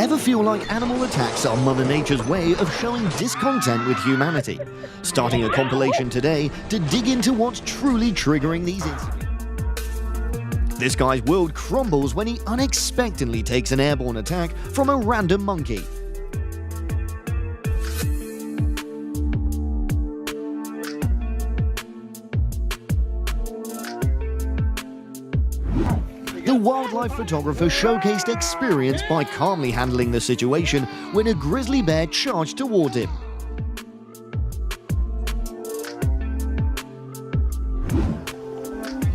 Ever feel like animal attacks are Mother Nature's way of showing discontent with humanity? Starting a compilation today to dig into what's truly triggering these incidents. This guy's world crumbles when he unexpectedly takes an airborne attack from a random monkey. The wildlife photographer showcased experience by calmly handling the situation when a grizzly bear charged toward him.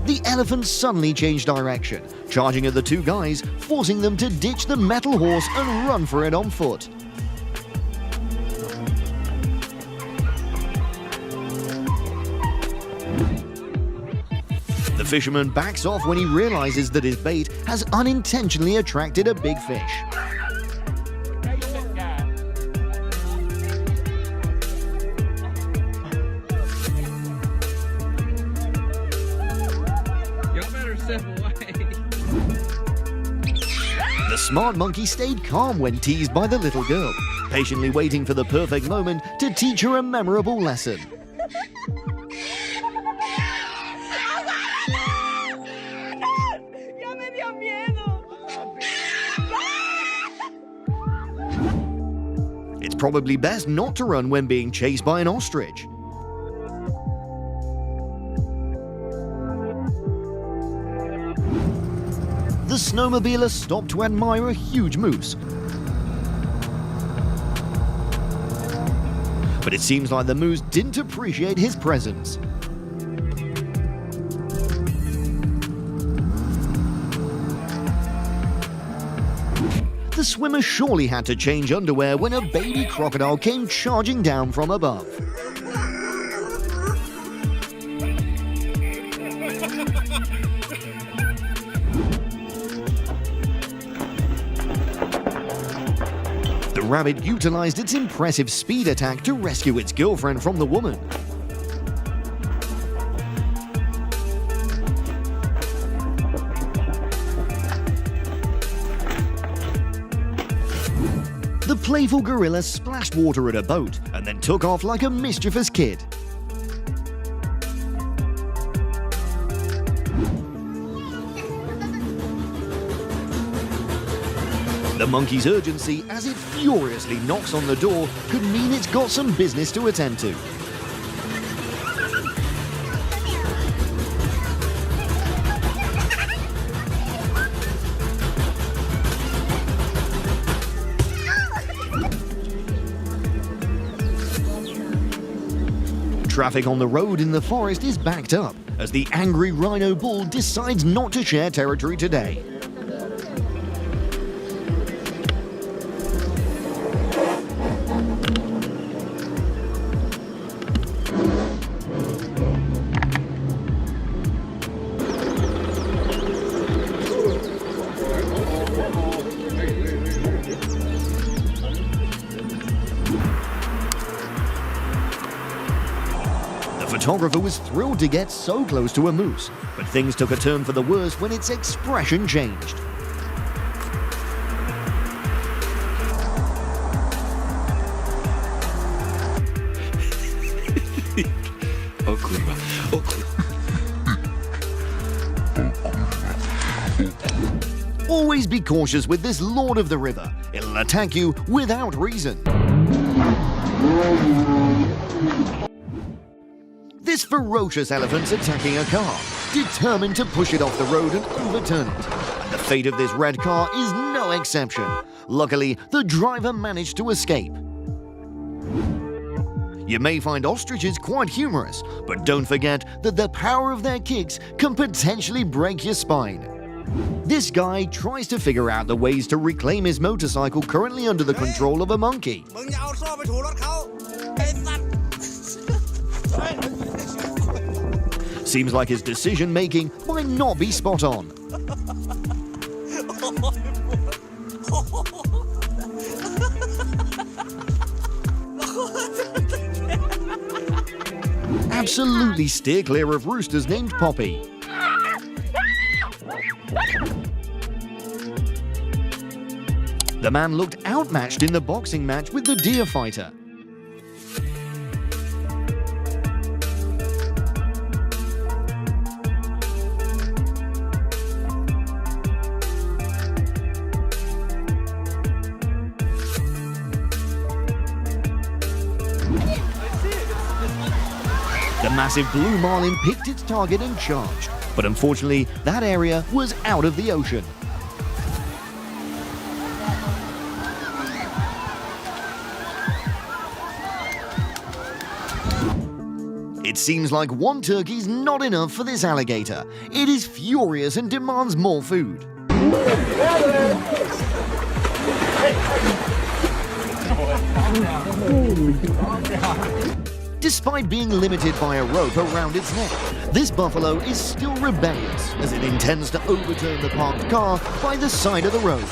The elephant suddenly changed direction, charging at the two guys, forcing them to ditch the metal horse and run for it on foot. The fisherman backs off when he realizes that his bait has unintentionally attracted a big fish. Y'all better step away. The smart monkey stayed calm when teased by the little girl, patiently waiting for the perfect moment to teach her a memorable lesson. It's probably best not to run when being chased by an ostrich. The snowmobiler stopped to admire a huge moose. But it seems like the moose didn't appreciate his presence. The swimmer surely had to change underwear when a baby crocodile came charging down from above. The rabbit utilized its impressive speed attack to rescue its girlfriend from the woman. The playful gorilla splashed water at a boat and then took off like a mischievous kid. The monkey's urgency as it furiously knocks on the door could mean it's got some business to attend to. Traffic on the road in the forest is backed up as the angry rhino bull decides not to share territory today. The photographer was thrilled to get so close to a moose, but things took a turn for the worse when its expression changed. Always be cautious with this lord of the river. It'll attack you without reason. This ferocious elephant's attacking a car, determined to push it off the road and overturn it. And the fate of this red car is no exception. Luckily, the driver managed to escape. You may find ostriches quite humorous, but don't forget that the power of their kicks can potentially break your spine. This guy tries to figure out the ways to reclaim his motorcycle currently under the control of a monkey. Seems like his decision-making might not be spot on. Absolutely steer clear of roosters named Poppy. The man looked outmatched in the boxing match with the deer fighter. The massive blue marlin picked its target and charged, but unfortunately that area was out of the ocean. It seems like one turkey's not enough for this alligator. It is furious and demands more food. Despite being limited by a rope around its neck, this buffalo is still rebellious as it intends to overturn the parked car by the side of the road.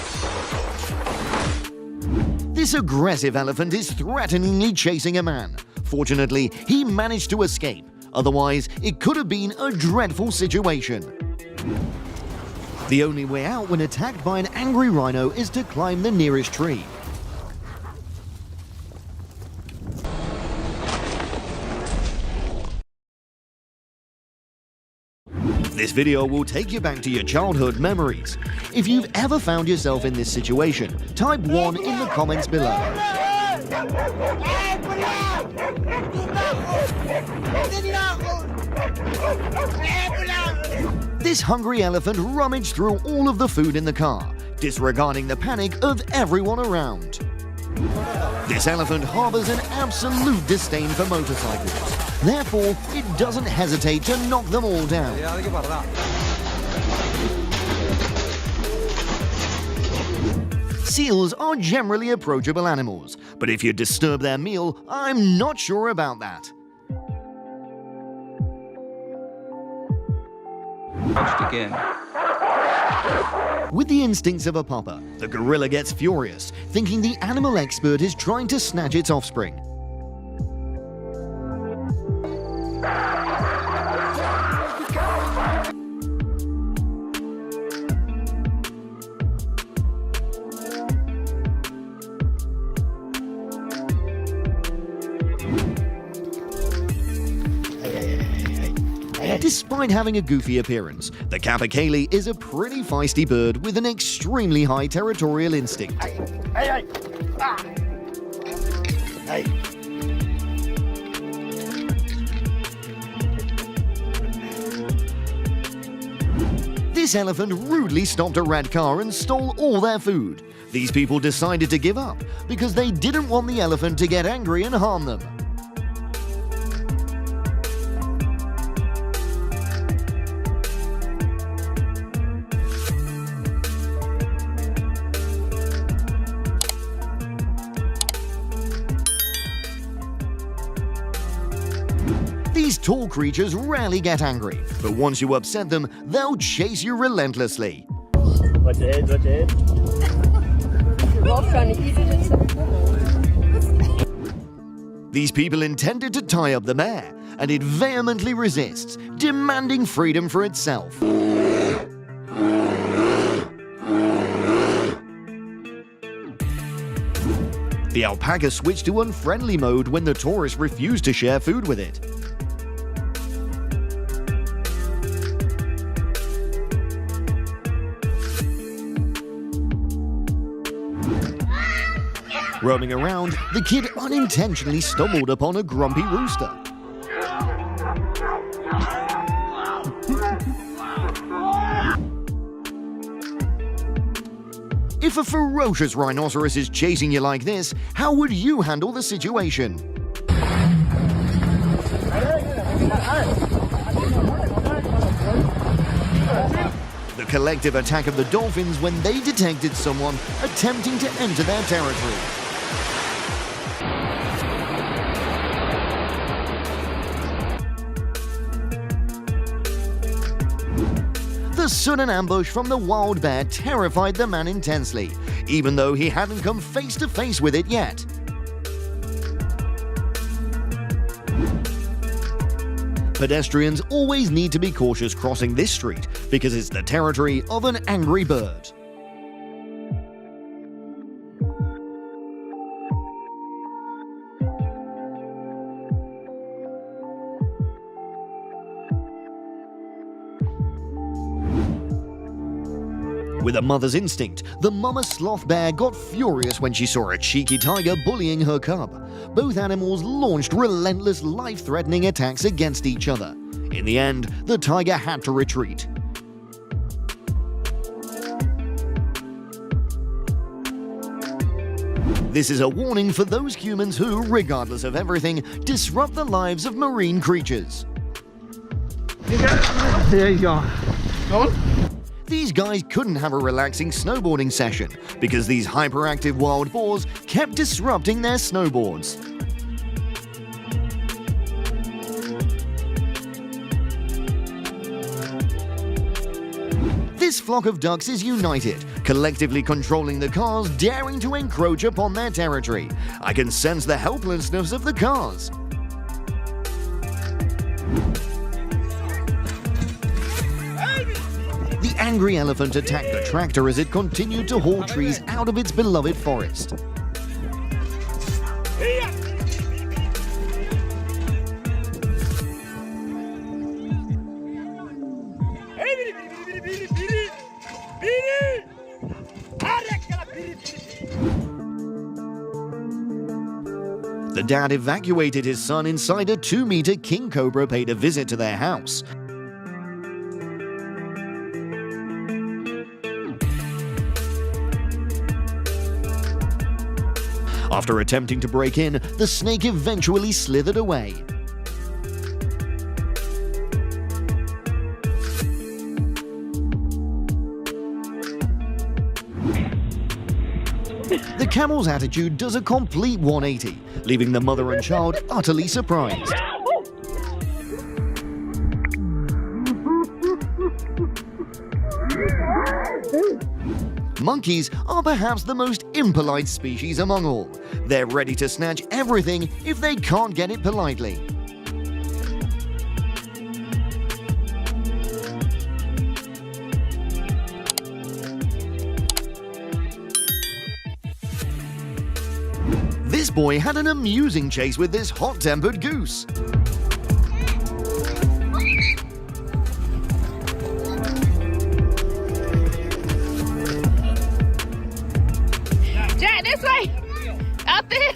This aggressive elephant is threateningly chasing a man. Fortunately, he managed to escape. Otherwise, it could have been a dreadful situation. The only way out when attacked by an angry rhino is to climb the nearest tree. This video will take you back to your childhood memories. If you've ever found yourself in this situation, type 1 in the comments below. This hungry elephant rummaged through all of the food in the car, disregarding the panic of everyone around. This elephant harbors an absolute disdain for motorcycles. Therefore, it doesn't hesitate to knock them all down. Seals are generally approachable animals, but if you disturb their meal, I'm not sure about that. Again. With the instincts of a pupper, the gorilla gets furious, thinking the animal expert is trying to snatch its offspring. Despite having a goofy appearance, the capercaillie is a pretty feisty bird with an extremely high territorial instinct. This elephant rudely stopped a red car and stole all their food. These people decided to give up because they didn't want the elephant to get angry and harm them. These tall creatures rarely get angry, but once you upset them, they'll chase you relentlessly. Watch your head, watch your head. Rob's trying to eat it. These people intended to tie up the mare, and it vehemently resists, demanding freedom for itself. The alpaca switched to unfriendly mode when the tourist refused to share food with it. Roaming around, the kid unintentionally stumbled upon a grumpy rooster. If a ferocious rhinoceros is chasing you like this, how would you handle the situation? The collective attack of the dolphins when they detected someone attempting to enter their territory. The sudden ambush from the wild bear terrified the man intensely, even though he hadn't come face to face with it yet. Pedestrians always need to be cautious crossing this street because it's the territory of an angry bird. With a mother's instinct, the mama sloth bear got furious when she saw a cheeky tiger bullying her cub. Both animals launched relentless, life-threatening attacks against each other. In the end, the tiger had to retreat. This is a warning for those humans who, regardless of everything, disrupt the lives of marine creatures. There you go. Go on. These guys couldn't have a relaxing snowboarding session because these hyperactive wild boars kept disrupting their snowboards. This flock of ducks is united, collectively controlling the cars, daring to encroach upon their territory. I can sense the helplessness of the cars. The angry elephant attacked the tractor as it continued to haul trees out of its beloved forest. The dad evacuated his son inside a 2-meter king cobra paid a visit to their house. After attempting to break in, the snake eventually slithered away. The camel's attitude does a complete 180, leaving the mother and child utterly surprised. Monkeys are perhaps the most impolite species among all. They're ready to snatch everything if they can't get it politely. This boy had an amusing chase with this hot-tempered goose. Jack, this way! Out there!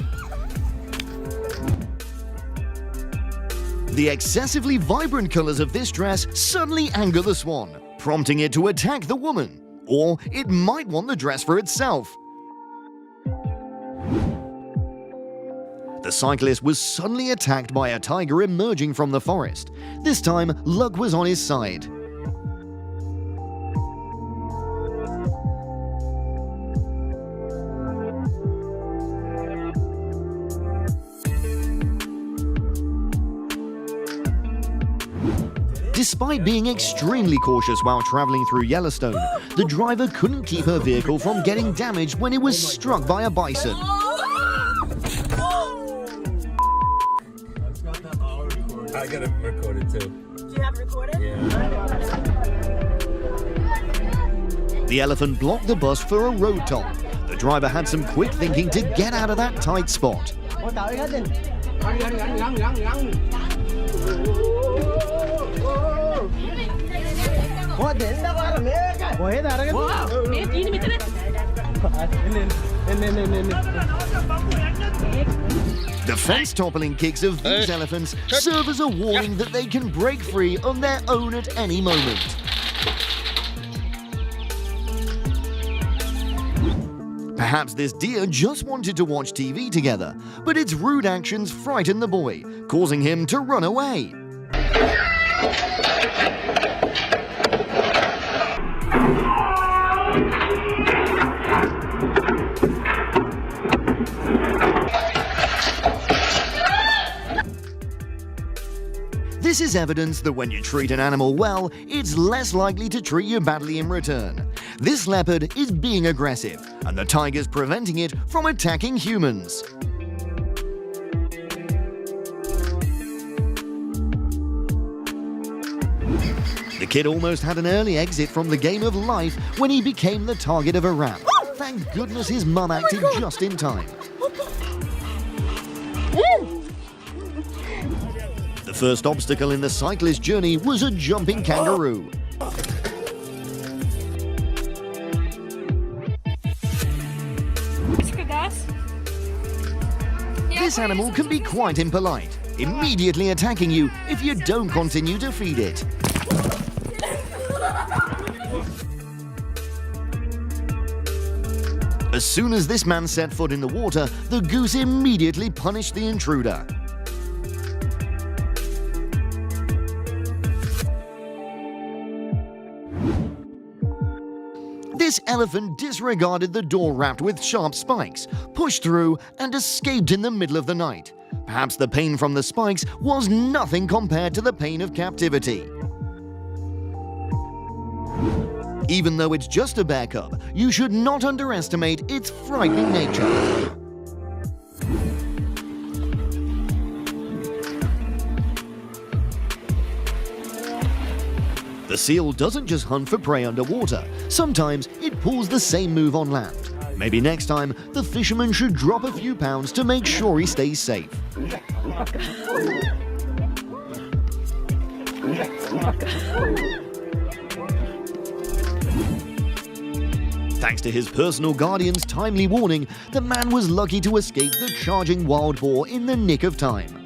The excessively vibrant colors of this dress suddenly anger the swan, prompting it to attack the woman. Or it might want the dress for itself. The cyclist was suddenly attacked by a tiger emerging from the forest. This time, luck was on his side. Despite being extremely cautious while traveling through Yellowstone, the driver couldn't keep her vehicle from getting damaged when it was struck by a bison. I got it recorded too. Do you have it recorded? Yeah. The elephant blocked the bus for a road toll. The driver had some quick thinking to get out of that tight spot. The fence-toppling kicks of these elephants serve as a warning that they can break free on their own at any moment. Perhaps this deer just wanted to watch TV together, but its rude actions frightened the boy, causing him to run away. This is evidence that when you treat an animal well, it's less likely to treat you badly in return. This leopard is being aggressive, and the tiger's preventing it from attacking humans. The kid almost had an early exit from the game of life when he became the target of a ram. Thank goodness his mum acted just in time. The first obstacle in the cyclist's journey was a jumping kangaroo. this animal can be quite impolite, immediately attacking you if you don't continue to feed it. As soon as this man set foot in the water, the goose immediately punished the intruder. This elephant disregarded the door wrapped with sharp spikes, pushed through, and escaped in the middle of the night. Perhaps the pain from the spikes was nothing compared to the pain of captivity. Even though it's just a bear cub, you should not underestimate its frightening nature. The seal doesn't just hunt for prey underwater. Sometimes it pulls the same move on land. Maybe next time, the fisherman should drop a few pounds to make sure he stays safe. Thanks to his personal guardian's timely warning, the man was lucky to escape the charging wild boar in the nick of time.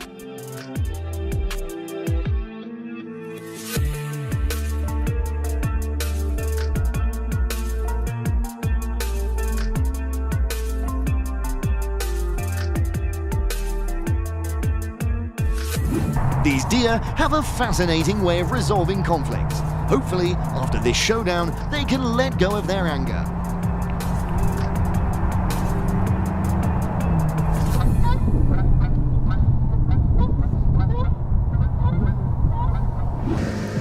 These deer have a fascinating way of resolving conflicts. Hopefully, after this showdown, they can let go of their anger.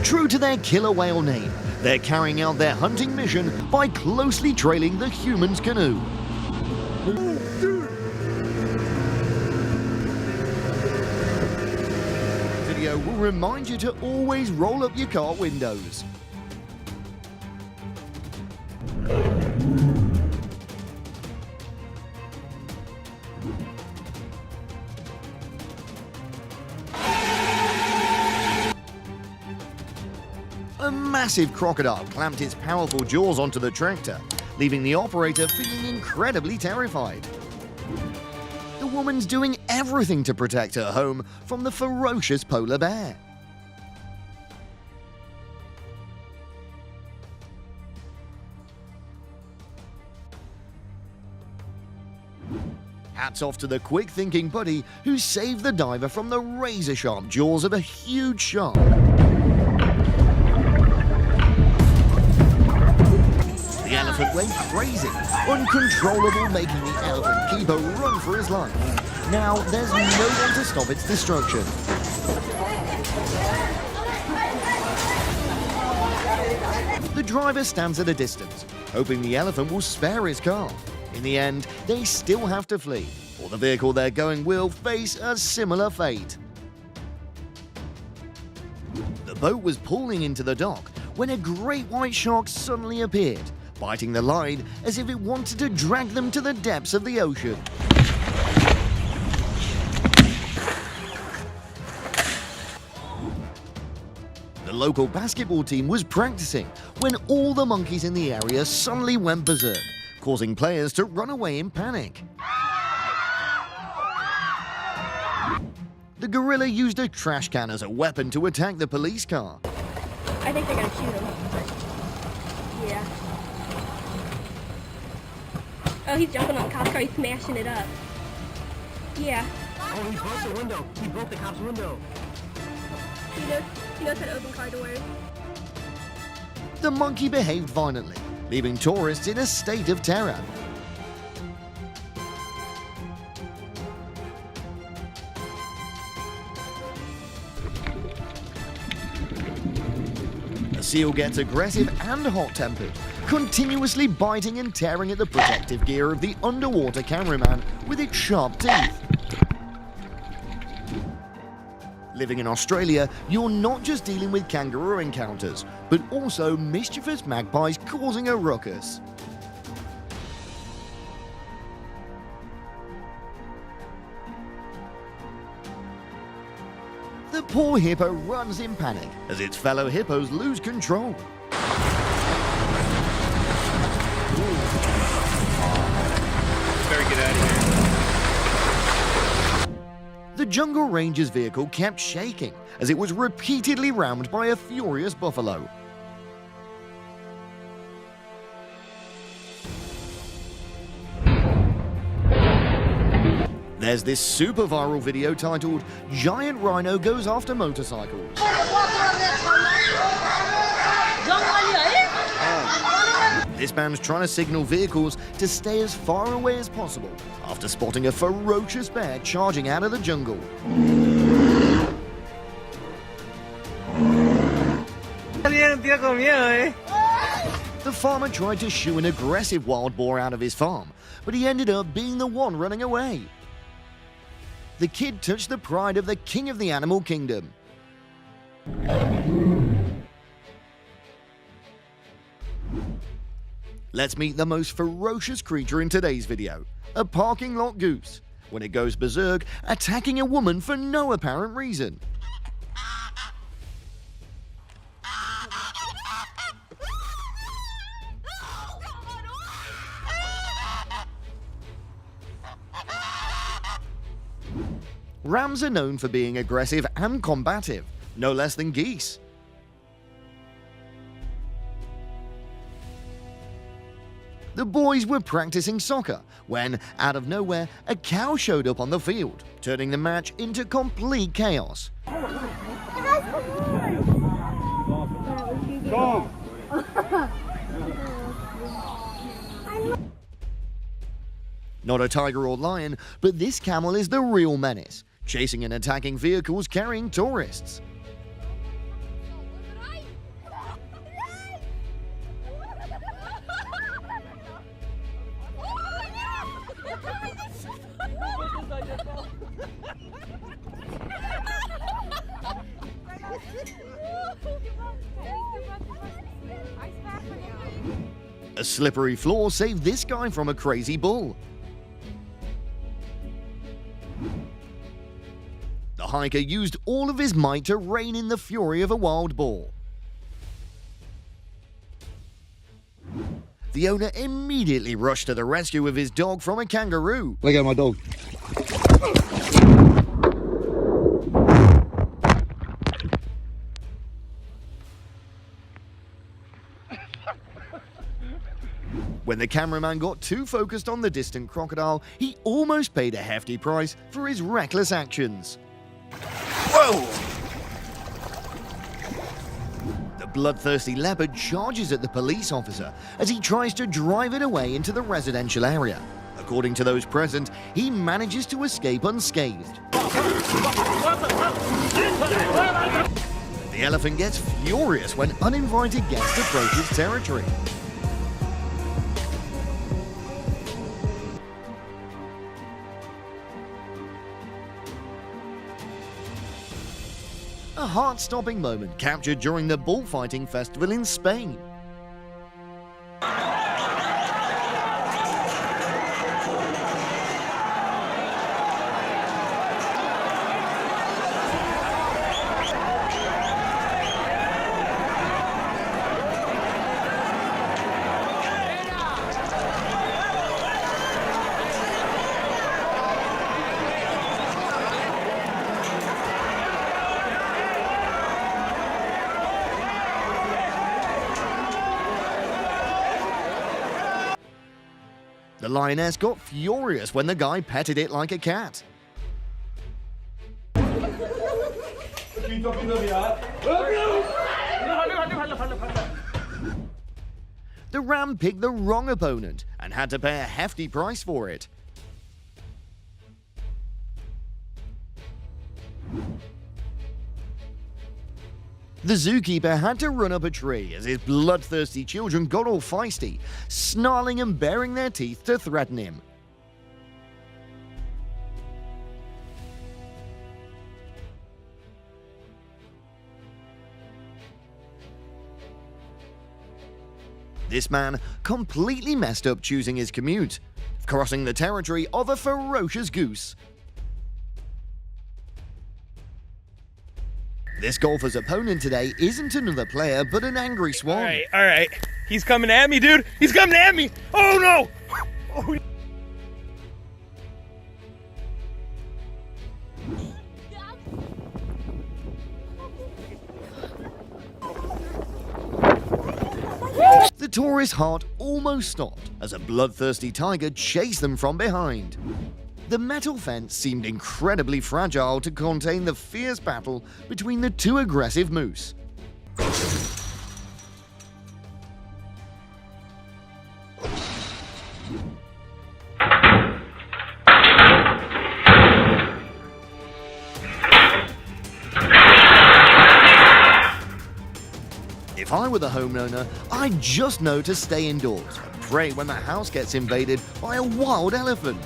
True to their killer whale name, they're carrying out their hunting mission by closely trailing the human's canoe. Video will remind you to always roll up your car windows. A massive crocodile clamped its powerful jaws onto the tractor, leaving the operator feeling incredibly terrified. The woman's doing everything to protect her home from the ferocious polar bear. Hats off to the quick-thinking buddy who saved the diver from the razor-sharp jaws of a huge shark. The elephant went crazy, uncontrollable, making the elephant keeper run for his life. Now, there's no one to stop its destruction. The driver stands at a distance, hoping the elephant will spare his car. In the end, they still have to flee, or the vehicle they're going will face a similar fate. The boat was pulling into the dock when a great white shark suddenly appeared, biting the line as if it wanted to drag them to the depths of the ocean. The local basketball team was practicing when all the monkeys in the area suddenly went berserk, causing players to run away in panic. The gorilla used a trash can as a weapon to attack the police car. I think they're gonna shoot him. Yeah. Oh, he's jumping on the cop's car. He's smashing it up. Yeah. Oh, he broke the window. He broke the cop's window. He knows how to open car doors. The monkey behaved violently, leaving tourists in a state of terror. The seal gets aggressive and hot-tempered, continuously biting and tearing at the protective gear of the underwater cameraman with its sharp teeth. Living in Australia, you're not just dealing with kangaroo encounters, but also mischievous magpies causing a ruckus. The poor hippo runs in panic as its fellow hippos lose control. Better get out of here. Jungle Ranger's vehicle kept shaking as it was repeatedly rammed by a furious buffalo. There's this super viral video titled "Giant Rhino Goes After Motorcycles." This man's trying to signal vehicles to stay as far away as possible after spotting a ferocious bear charging out of the jungle. The farmer tried to shoo an aggressive wild boar out of his farm, but he ended up being the one running away. The kid touched the pride of the king of the animal kingdom. Let's meet the most ferocious creature in today's video, a parking lot goose, when it goes berserk, attacking a woman for no apparent reason. Rams are known for being aggressive and combative, no less than geese. The boys were practicing soccer when, out of nowhere, a cow showed up on the field, turning the match into complete chaos. Not a tiger or lion, but this camel is the real menace, chasing and attacking vehicles carrying tourists. A slippery floor saved this guy from a crazy bull. The hiker used all of his might to rein in the fury of a wild boar. The owner immediately rushed to the rescue of his dog from a kangaroo. Look at my dog. When the cameraman got too focused on the distant crocodile, he almost paid a hefty price for his reckless actions. Whoa! The bloodthirsty leopard charges at the police officer as he tries to drive it away into the residential area. According to those present, he manages to escape unscathed. The elephant gets furious when uninvited guests approach his territory. A heart-stopping moment captured during the bullfighting festival in Spain. The lioness got furious when the guy petted it like a cat. The ram picked the wrong opponent and had to pay a hefty price for it. The zookeeper had to run up a tree as his bloodthirsty children got all feisty, snarling and baring their teeth to threaten him. This man completely messed up choosing his commute, crossing the territory of a ferocious goose. This golfer's opponent today isn't another player, but an angry swan. All right. He's coming at me, dude. He's coming at me. Oh, no. Oh. The tourist's heart almost stopped as a bloodthirsty tiger chased them from behind. The metal fence seemed incredibly fragile to contain the fierce battle between the two aggressive moose. If I were the homeowner, I'd just know to stay indoors and pray when the house gets invaded by a wild elephant.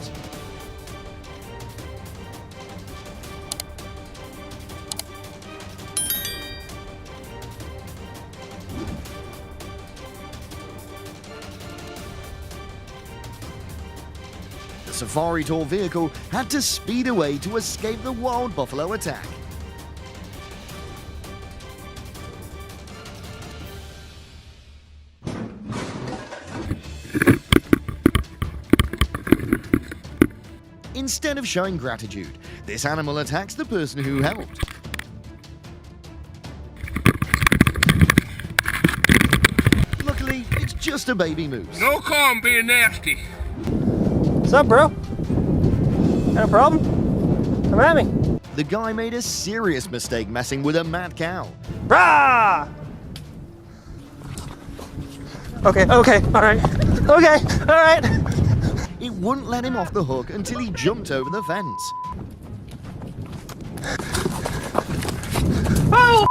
The safari tour vehicle had to speed away to escape the wild buffalo attack. Instead of showing gratitude, this animal attacks the person who helped. Luckily, it's just a baby moose. No call, I'm being nasty. What's up, bro? Got a problem? Come at me. The guy made a serious mistake messing with a mad cow. Rah! Okay, alright. Okay, alright. It wouldn't let him off the hook until he jumped over the fence. Oh!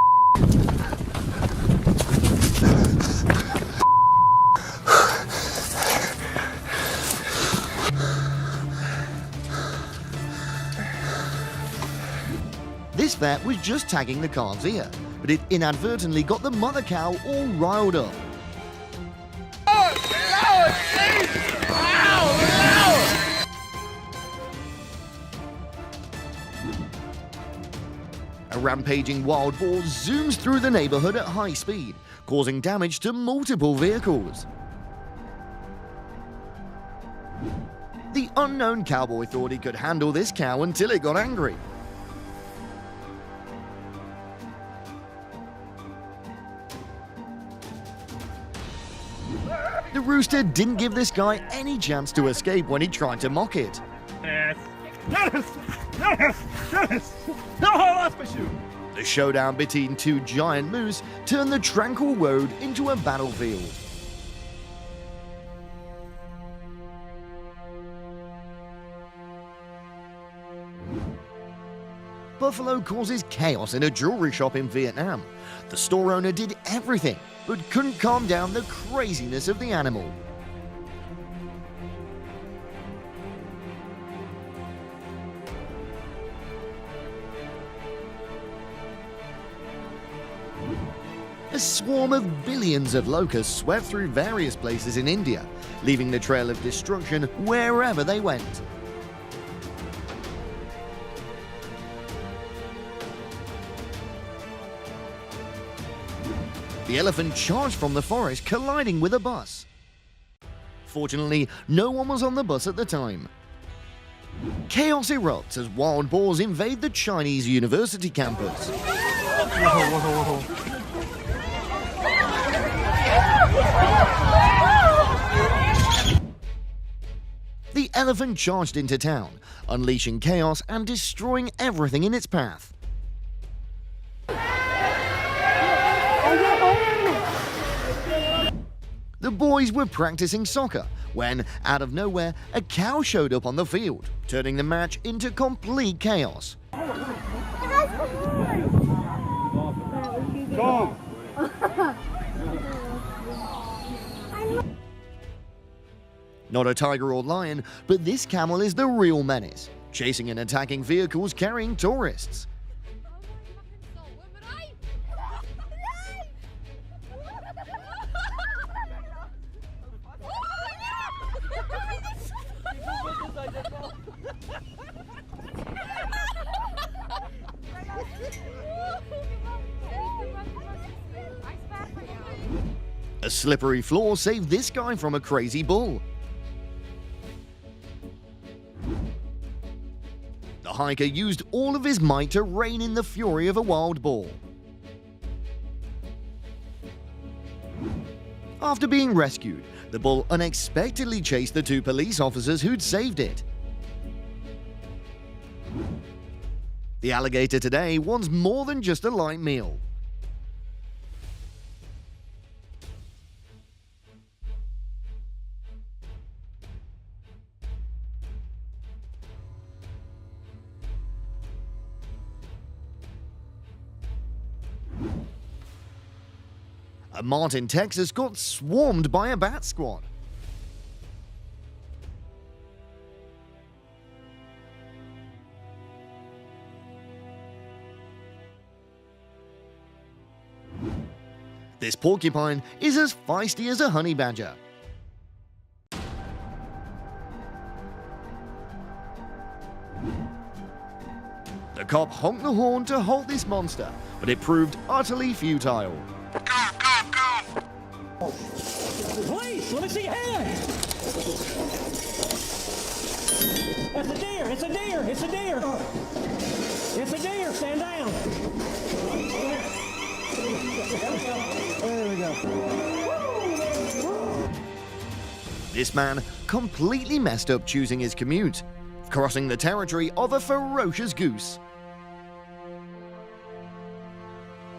This vet was just tagging the calf's ear, but it inadvertently got the mother cow all riled up. A rampaging wild boar zooms through the neighborhood at high speed, causing damage to multiple vehicles. The unknown cowboy thought he could handle this cow until it got angry. The rooster didn't give this guy any chance to escape when he tried to mock it. No, I lost my shoe. The showdown between two giant moose turned the tranquil road into a battlefield. Buffalo causes chaos in a jewelry shop in Vietnam. The store owner did everything, but couldn't calm down the craziness of the animal. A swarm of billions of locusts swept through various places in India, leaving the trail of destruction wherever they went. The elephant charged from the forest, colliding with a bus. Fortunately, no one was on the bus at the time. Chaos erupts as wild boars invade the Chinese university campus. The elephant charged into town, unleashing chaos and destroying everything in its path. The boys were practicing soccer when, out of nowhere, a cow showed up on the field, turning the match into complete chaos. Not a tiger or lion, but this camel is the real menace, chasing and attacking vehicles carrying tourists. A slippery floor saved this guy from a crazy bull. The hiker used all of his might to rein in the fury of a wild boar. After being rescued, the bull unexpectedly chased the two police officers who'd saved it. The alligator today wants more than just a light meal. A mart in Texas got swarmed by a bat squad. This porcupine is as feisty as a honey badger. The cop honked the horn to halt this monster, but it proved utterly futile. Police, let me see your hand. It's a deer, it's a deer, it's a deer. It's a deer, stand down. There we go. This man completely messed up choosing his commute, crossing the territory of a ferocious goose.